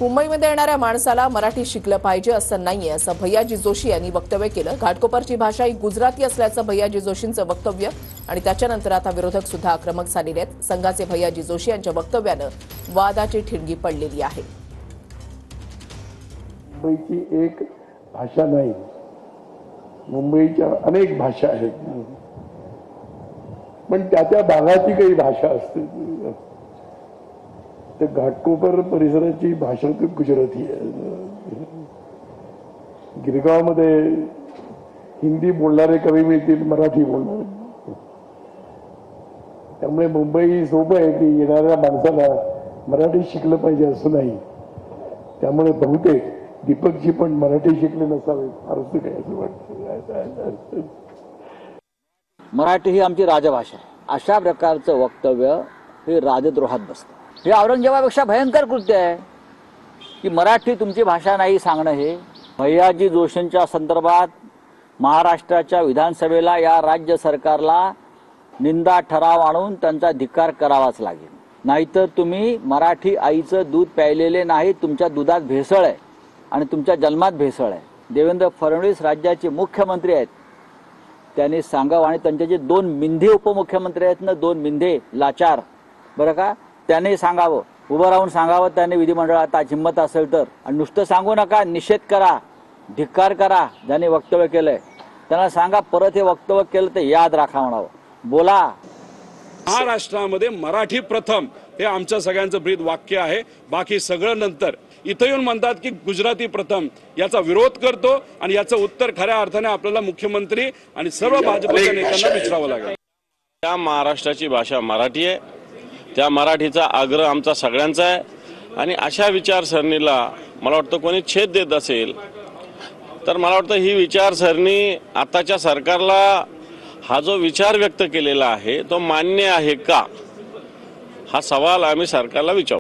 मुंबईमध्ये येणाऱ्या माणसाला मराठी शिकलं पाहिजे असं नाहीये असं भैयाजी जोशी यांनी वक्तव्य केलं। घाटकोपरची भाषा ही गुजराती असल्याचं भैयाजी जोशींचं वक्तव्य आणि त्याच्यानंतर आता विरोधक सुद्धा आक्रमक झालेले आहेत। संघाचे भैयाजी जोशी यांच्या वक्तव्यानं वादाची ठिणगी पडलेली आहे। मुंबईची एक भाषा नाही, मुंबईच्या अनेक भाषा आहेत, पण त्या भागाची काही भाषा असते। तर घाटकोपर परिसराची भाषा तर गुजराती आहे। गिरगावमध्ये हिंदी बोलणारे कवी मिळतील, मराठी बोलणारे। त्यामुळे मुंबई सोपं आहे की येणाऱ्या माणसाला मराठी शिकलं पाहिजे असं नाही। त्यामुळे बहुतेक दीपकजी पण मराठी शिकले नसावे फारच काय असं वाटतं। मराठी ही आमची राजभाषा आहे, अशा प्रकारचं वक्तव्य हे राजद्रोहात बसतं। हे औरंगजेबापेक्षा भयंकर कृत्य आहे की मराठी तुमची भाषा नाही सांगणं। हे भैयाजी जोशींच्या संदर्भात महाराष्ट्राच्या विधानसभेला या राज्य सरकारला निंदा ठराव आणून त्यांचा धिक्कार करावाच लागेल, नाहीतर तुम्ही मराठी आईचं दूध प्यायलेले नाही, तुमच्या दुधात भेसळ आहे आणि तुमच्या जन्मात भेसळ आहे। देवेंद्र फडणवीस राज्याचे मुख्यमंत्री आहेत, त्यांनी सांगावं, आणि त्यांचे जे दोन मिंधे उपमुख्यमंत्री आहेत ना, दोन मिंधे लाचार, बरं का, त्यांनी सांगावं, उभं राहून सांगावं त्यांनी विधिमंडळात आज हिंमत असेल तर। आणि नुसतं सांगू नका, निषेध करा, धिक्कार करा। ज्यांनी वक्तव्य केलंय त्यांना सांगा परत हे वक्तव्य केलं तर याद राखा म्हणावं, बोला। महाराष्ट्रामध्ये मराठी प्रथम हे आमचं सगळ्यांचं ब्रीद वाक्य आहे, बाकी सगळं नंतर। इथं येऊन म्हणतात की गुजराती प्रथम, याचा विरोध करतो आणि याचं उत्तर खऱ्या अर्थाने आपल्याला मुख्यमंत्री आणि सर्व भाजपच्या नेत्यांना विचारावं लागेल। त्या महाराष्ट्राची भाषा मराठी आहे, त्या मराठीचा आग्रह आमचा सगळ्यांचा आहे। आणि अशा विचारसरणीला मला वाटतं कोणी छेद देत असेल तर मला वाटतं ही विचारसरणी आताच्या सरकारला हा जो विचार व्यक्त केलेला आहे तो मान्य आहे का, हा सवाल आम्ही सरकारला विचारू।